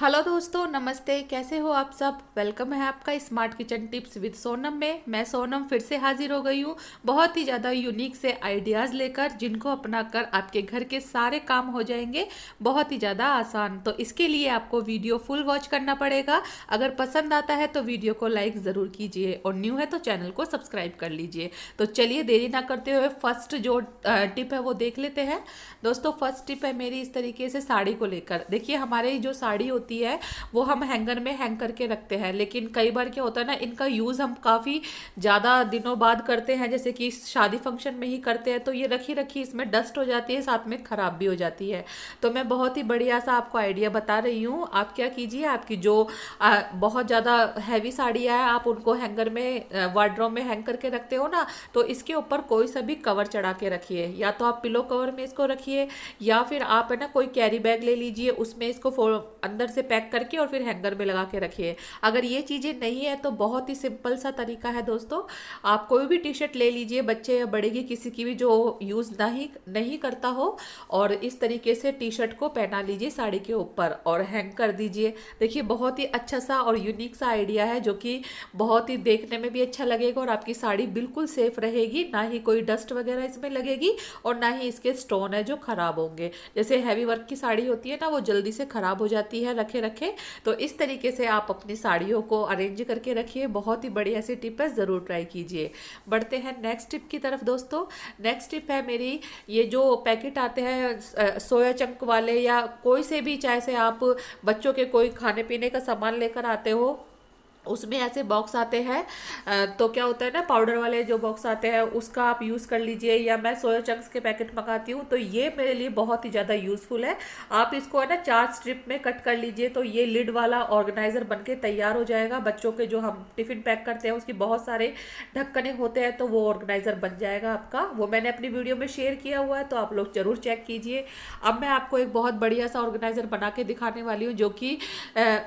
Hello दोस्तों, नमस्ते। कैसे हो आप सब? वेलकम है आपका smart kitchen tips with Sonam में। मैं सोनम फिर से हाजिर हो गई हूँ बहुत ही ज़्यादा यूनिक से आइडियाज़ लेकर, जिनको अपनाकर आपके घर के सारे काम हो जाएंगे बहुत ही ज़्यादा आसान। तो इसके लिए आपको वीडियो फुल वॉच करना पड़ेगा। अगर पसंद आता है तो वीडियो को लाइक ज़रूर कीजिए और न्यू है तो चैनल को सब्सक्राइब कर लीजिए। तो चलिए देरी ना करते हुए फर्स्ट जो टिप है वो देख लेते हैं। दोस्तों, फर्स्ट टिप है मेरी इस तरीके से साड़ी को लेकर। देखिए, हमारे जो साड़ी होती है वो हम हैंगर में हैंग करके रखते हैं, लेकिन कई बार क्या होता है ना, इनका यूज़ हम काफ़ी ज़्यादा दिनों बाद करते हैं, जैसे कि शादी फंक्शन में ही करते हैं, तो ये रखी रखी इसमें डस्ट हो जाती है, साथ में ख़राब भी हो जाती है। तो मैं बहुत ही बढ़िया सा आपको आइडिया बता रही हूँ। आप क्या कीजिए, आपकी जो बहुत ज़्यादा हैवी साड़ियाँ हैं, आप उनको हैंगर में वार्डरोब में हैंग करके रखते हो ना, तो इसके ऊपर कोई सा भी कवर चढ़ा के रखिए। या तो आप पिलो कवर में इसको रखिए, या फिर आप है ना कोई कैरी बैग ले लीजिए, उसमें इसको अंदर से पैक करके और फिर हैंगर में लगा के रखिए। अगर ये चीज़ें नहीं है तो बहुत ही सिंपल सा तरीका है दोस्तों। आप कोई भी टी शर्ट ले लीजिए, बच्चे या बड़े की, किसी की भी जो यूज़ नहीं नहीं करता हो, और इस तरीके से टी शर्ट को पहना लीजिए साड़ी के ऊपर और हैंग कर दीजिए। देखिए, बहुत ही अच्छा सा और यूनिक सा आइडिया है, जो कि बहुत ही देखने में भी अच्छा लगेगा और आपकी साड़ी बिल्कुल सेफ रहेगी। ना ही कोई डस्ट वगैरह इसमें लगेगी और ना ही इसके स्टोन है जो खराब होंगे। जैसे हैवी वर्क की साड़ी होती है ना, वो जल्दी से खराब हो जाती है रखे रखे। तो इस तरीके से आप अपनी साड़ियों को अरेंज करके रखिए। बहुत ही बढ़िया सी टिप है, ज़रूर ट्राई कीजिए। बढ़ते हैं नेक्स्ट टिप की तरफ दोस्तों। नेक्स्ट टिप है मेरी, ये जो पैकेट आते हैं सोया चंक वाले, या कोई से भी, चाहे से आप बच्चों के कोई खाने पीने का सामान लेकर आते हो, उसमें ऐसे बॉक्स आते हैं। तो क्या होता है ना, पाउडर वाले जो बॉक्स आते हैं उसका आप यूज़ कर लीजिए, या मैं सोया चंक्स के पैकेट मंगाती हूँ, तो ये मेरे लिए बहुत ही ज़्यादा यूज़फुल है। आप इसको है ना 4 स्ट्रिप में कट कर लीजिए, तो ये लिड वाला ऑर्गेनाइज़र बनके तैयार हो जाएगा। बच्चों के जो हम टिफ़िन पैक करते हैं उसकी बहुत सारे ढक्कने होते हैं, तो वो ऑर्गेनाइज़र बन जाएगा आपका। वो मैंने अपनी वीडियो में शेयर किया हुआ है, तो आप लोग ज़रूर चेक कीजिए। अब मैं आपको एक बहुत बढ़िया सा ऑर्गेनाइज़र बना के दिखाने वाली हूँ, जो कि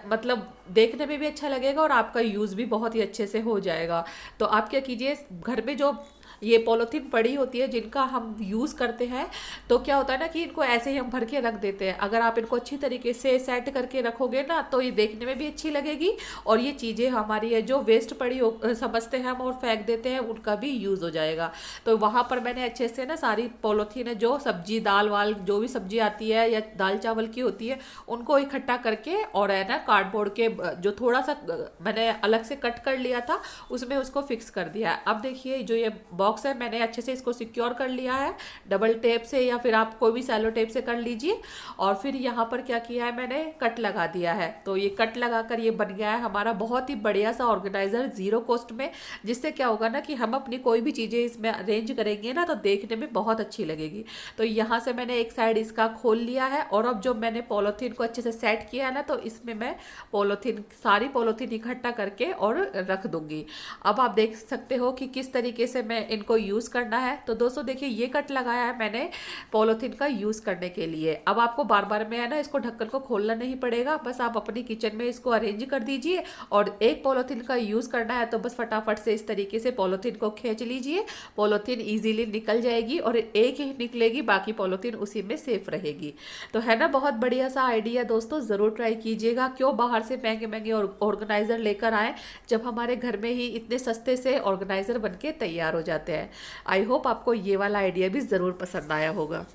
मतलब देखने में भी अच्छा लगेगा और आपका यूज़ भी बहुत ही अच्छे से हो जाएगा। तो आप क्या कीजिए, घर में जो ये पॉलीथीन पड़ी होती है जिनका हम यूज़ करते हैं, तो क्या होता है ना कि इनको ऐसे ही हम भर के रख देते हैं। अगर आप इनको अच्छी तरीके से सेट करके रखोगे ना, तो ये देखने में भी अच्छी लगेगी, और ये चीज़ें हमारी है जो वेस्ट पड़ी समझते हैं हम और फेंक देते हैं, उनका भी यूज़ हो जाएगा। तो वहाँ पर मैंने अच्छे से ना सारी पॉलीथीन है, जो सब्जी दाल वाल जो भी सब्जी आती है या दाल चावल की होती है, उनको इकट्ठा करके, और है ना कार्डबोर्ड के जो थोड़ा सा मैंने अलग से कट कर लिया था, उसमें उसको फिक्स कर दिया है। अब देखिए, जो ये बॉक्स है, मैंने अच्छे से इसको सिक्योर कर लिया है डबल टेप से, या फिर आप कोई भी सैलो टेप से कर लीजिए। और फिर यहाँ पर क्या किया है, मैंने कट लगा दिया है। तो ये कट लगाकर ये बन गया है हमारा बहुत ही बढ़िया सा ऑर्गेनाइजर, जीरो कॉस्ट में। जिससे क्या होगा ना कि हम अपनी कोई भी चीज़ें इसमें अरेंज करेंगे ना, तो देखने में बहुत अच्छी लगेगी। तो यहाँ से मैंने एक साइड इसका खोल लिया है, और अब जो मैंने पॉलीथीन को अच्छे से सेट किया है ना, तो इसमें मैं सारी पॉलीथीन इकट्ठा करके और रख दूंगी। अब आप देख सकते हो कि किस तरीके से मैं इनको यूज़ करना है। तो दोस्तों देखिए, ये कट लगाया है मैंने पॉलीथीन का यूज़ करने के लिए। अब आपको बार बार में है ना इसको ढक्कन को खोलना नहीं पड़ेगा, बस आप अपनी किचन में इसको अरेंज कर दीजिए। और एक पॉलीथीन का यूज़ करना है तो बस फटाफट से इस तरीके से पॉलीथीन को खींच लीजिए। पॉलीथीन ईजिली निकल जाएगी और एक ही निकलेगी, बाकी पॉलीथीन उसी में सेफ रहेगी। तो है ना बहुत बढ़िया सा आइडिया दोस्तों, ज़रूर ट्राई कीजिएगा। क्यों बाहर से महंगे महंगे ऑर्गेनाइज़र लेकर आए, जब हमारे घर में ही इतने सस्ते से ऑर्गेनाइज़र बनके तैयार हो जाते हैं। आई होप आपको ये वाला आइडिया भी ज़रूर पसंद आया होगा।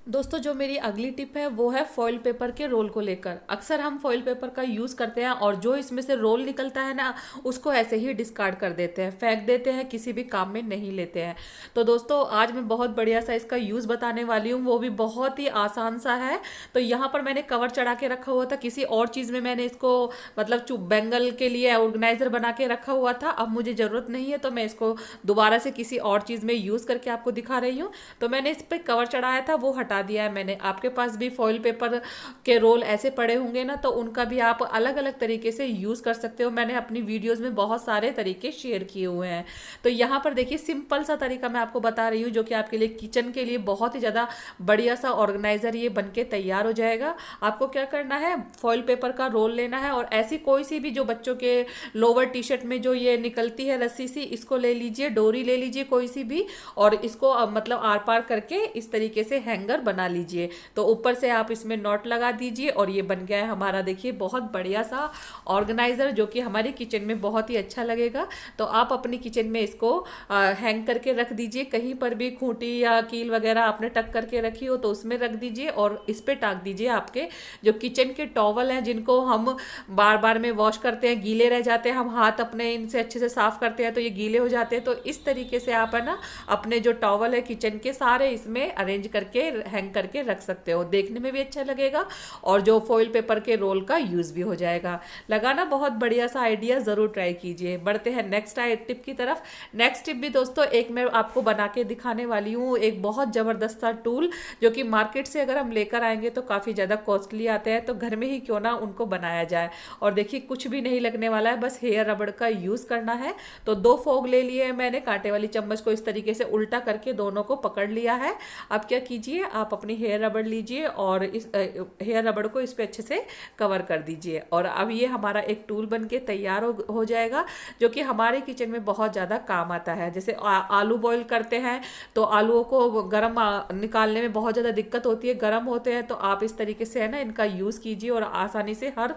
दोस्तों, जो मेरी अगली टिप है वो है फॉइल पेपर के रोल को लेकर। अक्सर हम फॉइल पेपर का यूज़ करते हैं, और जो इसमें से रोल निकलता है ना, उसको ऐसे ही डिस्कार्ड कर देते हैं, फेंक देते हैं, किसी भी काम में नहीं लेते हैं। तो दोस्तों, आज मैं बहुत बढ़िया सा इसका यूज़ बताने वाली हूँ, वो भी बहुत ही आसान सा है। तो यहाँ पर मैंने कवर चढ़ा के रखा हुआ था, किसी और चीज़ में मैंने इसको मतलब बैंगल के लिए ऑर्गेनाइज़र बना के रखा हुआ था। अब मुझे ज़रूरत नहीं है, तो मैं इसको दोबारा से किसी और चीज़ में यूज़ करके आपको दिखा रही हूँ। तो मैंने इस पर कवर चढ़ाया था, वो हटा दिया है मैंने। आपके पास भी फॉइल पेपर के रोल ऐसे पड़े होंगे ना, तो उनका भी आप अलग अलग तरीके से यूज कर सकते हो। मैंने अपनी वीडियोस में बहुत सारे तरीके शेयर किए हुए हैं। तो यहाँ पर देखिए, सिंपल सा तरीका मैं आपको बता रही हूँ, जो कि आपके लिए किचन के लिए बहुत ही ज़्यादा बढ़िया सा ऑर्गेनाइजर ये बनके तैयार हो जाएगा। आपको क्या करना है, फॉइल पेपर का रोल लेना है, और ऐसी कोई सी भी जो बच्चों के लोअर टी शर्ट में जो ये निकलती है रस्सी सी, इसको ले लीजिए, डोरी ले लीजिए कोई सी भी, और इसको मतलब आर पार करके इस तरीके से हैंगर बना लीजिए। तो ऊपर से आप इसमें नॉट लगा दीजिए और ये बन गया है हमारा, देखिए बहुत बढ़िया सा ऑर्गेनाइजर, जो कि हमारी किचन में बहुत ही अच्छा लगेगा। तो आप अपनी किचन में इसको हैंग करके रख दीजिए, कहीं पर भी खूंटी या कील वगैरह आपने टक करके रखी हो तो उसमें रख दीजिए और इस पे टाक दीजिए। आपके जो किचन के टॉवल हैं जिनको हम बार बार में वॉश करते हैं, गीले रह जाते हैं, हम हाथ अपने इनसे अच्छे से साफ करते हैं तो ये गीले हो जाते हैं, तो इस तरीके से आप है ना अपने जो टॉवल है किचन के सारे इसमें अरेंज करके हैंग करके रख सकते हो। देखने में भी अच्छा लगेगा और जो फॉइल पेपर के रोल का यूज भी हो जाएगा। लगाना बहुत बढ़िया सा आइडिया, जरूर ट्राई कीजिए। बढ़ते हैं नेक्स्ट टिप की तरफ। नेक्स्ट टिप भी दोस्तों एक मैं आपको बना के दिखाने वाली हूँ, एक बहुत जबरदस्त सा टूल जो कि मार्केट से अगर हम लेकर आएंगे तो काफी ज्यादा कॉस्टली आते हैं, तो घर में ही क्यों ना उनको बनाया जाए। और देखिए कुछ भी नहीं लगने वाला है, बस हेयर रबड़ का यूज करना है। तो 2 फोग ले लिए मैंने, कांटे वाली चम्मच को इस तरीके से उल्टा करके दोनों को पकड़ लिया है। अब क्या कीजिए, आप अपनी हेयर रबड़ लीजिए और इस हेयर रबड़ को इस पे अच्छे से कवर कर दीजिए। और अब ये हमारा एक टूल बन के तैयार हो जाएगा, जो कि हमारे किचन में बहुत ज़्यादा काम आता है। जैसे आलू बॉईल करते हैं तो आलूओं को गर्म निकालने में बहुत ज़्यादा दिक्कत होती है, गर्म होते हैं, तो आप इस तरीके से है ना इनका यूज़ कीजिए और आसानी से हर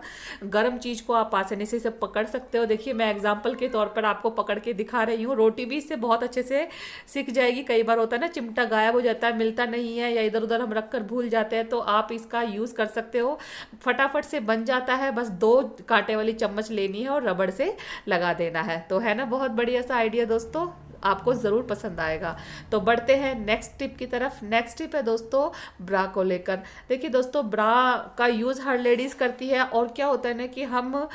गर्म चीज़ को आप आसानी से इसे पकड़ सकते हो। देखिए मैं एग्जाम्पल के तौर पर आपको पकड़ के दिखा रही हूँ। रोटी भी इससे बहुत अच्छे से सिक जाएगी। कई बार होता है ना चिमटा गायब हो जाता है, मिलता नहीं है, या इधर उधर हम रख कर भूल जाते हैं, तो आप इसका यूज़ कर सकते हो, फटाफट से बन जाता है। बस 2 कांटे वाली चम्मच लेनी है और रबड़ से लगा देना है। तो है ना बहुत बढ़िया सा आइडिया दोस्तों, आपको ज़रूर पसंद आएगा। तो बढ़ते हैं नेक्स्ट टिप की तरफ। नेक्स्ट टिप है दोस्तों ब्रा को लेकर। देखिए दोस्तों ब्रा का यूज़ हर लेडीज़ करती है, और क्या होता है ना कि हम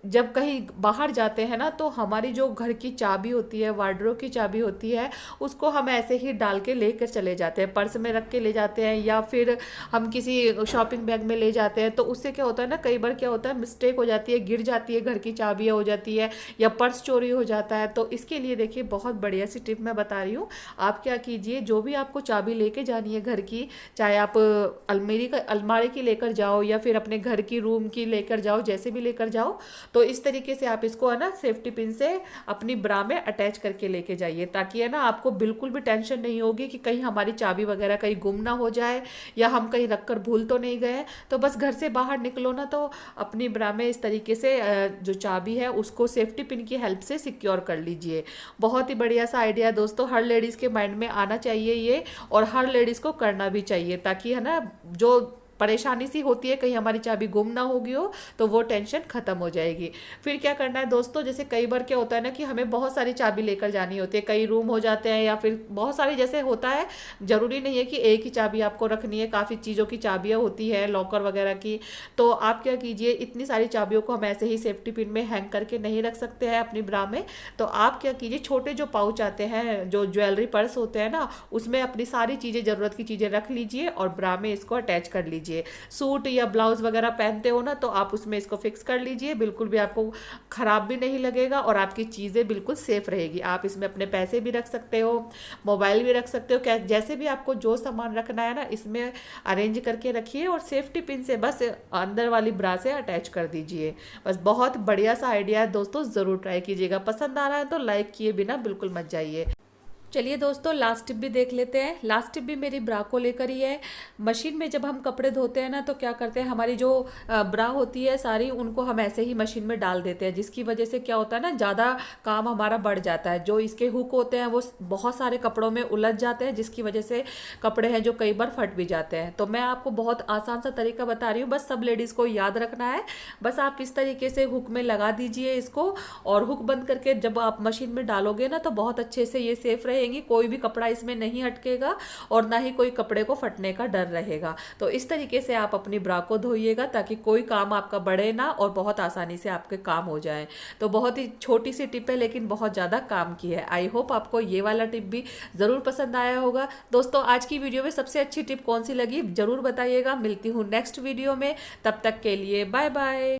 जब कहीं बाहर जाते हैं ना तो हमारी जो घर की चाबी होती है, वार्डरोब की चाबी होती है, उसको हम ऐसे ही डाल के लेकर चले जाते हैं, पर्स में रख के ले जाते हैं या फिर हम किसी शॉपिंग बैग में ले जाते हैं। तो उससे क्या होता है ना, कई बार क्या होता है मिस्टेक हो जाती है, गिर जाती है, घर की चाबी हो जाती है या पर्स चोरी हो जाता है। तो इसके लिए देखिए बहुत बढ़िया सी टिप मैं बता रही हूँ। आप क्या कीजिए, जो भी आपको चाबी लेके जानी है घर की, चाहे आप अलमारी की लेकर जाओ या फिर अपने घर की रूम की लेकर जाओ, जैसे भी लेकर जाओ, तो इस तरीके से आप इसको है ना सेफ्टी पिन से अपनी ब्रा में अटैच करके लेके जाइए, ताकि है ना आपको बिल्कुल भी टेंशन नहीं होगी कि कहीं हमारी चाबी वगैरह कहीं गुम ना हो जाए या हम कहीं रखकर भूल तो नहीं गए। तो बस घर से बाहर निकलो ना तो अपनी ब्रा में इस तरीके से जो चाबी है उसको सेफ्टी पिन की हेल्प से सिक्योर कर लीजिए। बहुत ही बढ़िया सा आइडिया दोस्तों, हर लेडीज़ के माइंड में आना चाहिए ये, और हर लेडीज़ को करना भी चाहिए, ताकि है ना जो परेशानी सी होती है कहीं हमारी चाबी गुम ना होगी हो तो वो टेंशन खत्म हो जाएगी। फिर क्या करना है दोस्तों, जैसे कई बार क्या होता है ना कि हमें बहुत सारी चाबी लेकर जानी होती है, कई रूम हो जाते हैं या फिर बहुत सारी जैसे होता है, जरूरी नहीं है कि एक ही चाबी आपको रखनी है, काफ़ी चीज़ों की चाबियाँ होती है लॉकर वगैरह की। तो आप क्या कीजिए, इतनी सारी चाबियों को हम ऐसे ही सेफ्टी पिन में हैंग करके नहीं रख सकते हैं अपनी ब्रा में। तो आप क्या कीजिए, छोटे जो पाउच आते हैं, जो ज्वेलरी पर्स होते हैं ना, उसमें अपनी सारी चीज़ें, ज़रूरत की चीज़ें रख लीजिए और ब्रा में इसको अटैच कर लीजिए। सूट या ब्लाउज वगैरह पहनते हो ना तो आप उसमें इसको फिक्स कर लीजिए, बिल्कुल भी आपको खराब भी नहीं लगेगा और आपकी चीज़ें बिल्कुल सेफ रहेगी। आप इसमें अपने पैसे भी रख सकते हो, मोबाइल भी रख सकते हो, जैसे भी आपको जो सामान रखना है ना इसमें अरेंज करके रखिए और सेफ्टी पिन से बस अंदर वाली ब्रा से अटैच कर दीजिए। बस बहुत बढ़िया सा आइडिया है दोस्तों, ज़रूर ट्राई कीजिएगा। पसंद आ रहा है तो लाइक किए बिना बिल्कुल मत जाइए। चलिए दोस्तों लास्ट टिप भी देख लेते हैं। लास्ट टिप भी मेरी ब्रा को लेकर ही है। मशीन में जब हम कपड़े धोते हैं ना तो क्या करते हैं, हमारी जो ब्रा होती है सारी, उनको हम ऐसे ही मशीन में डाल देते हैं, जिसकी वजह से क्या होता है ना, ज़्यादा काम हमारा बढ़ जाता है। जो इसके हुक होते हैं वो बहुत सारे कपड़ों में उलझ जाते हैं, जिसकी वजह से कपड़े हैं जो कई बार फट भी जाते हैं। तो मैं आपको बहुत आसान सा तरीका बता रही हूँ, बस सब लेडीज़ को याद रखना है। बस आप इस तरीके से हुक में लगा दीजिए इसको, और हुक बंद करके जब आप मशीन में डालोगे ना तो बहुत अच्छे से ये सेफ रहेगी, कोई भी कपड़ा इसमें नहीं अटकेगा और ना ही कोई कपड़े को फटने का डर रहेगा। तो इस तरीके से आप अपनी ब्रा को धोइएगा ताकि कोई काम आपका बढ़े ना और बहुत आसानी से आपके काम हो जाए। तो बहुत ही छोटी सी टिप है लेकिन बहुत ज़्यादा काम की है। आई होप आपको ये वाला टिप भी ज़रूर पसंद आया होगा। दोस्तों आज की वीडियो में सबसे अच्छी टिप कौन सी लगी ज़रूर बताइएगा। मिलती हूँ नेक्स्ट वीडियो में, तब तक के लिए बाय बाय।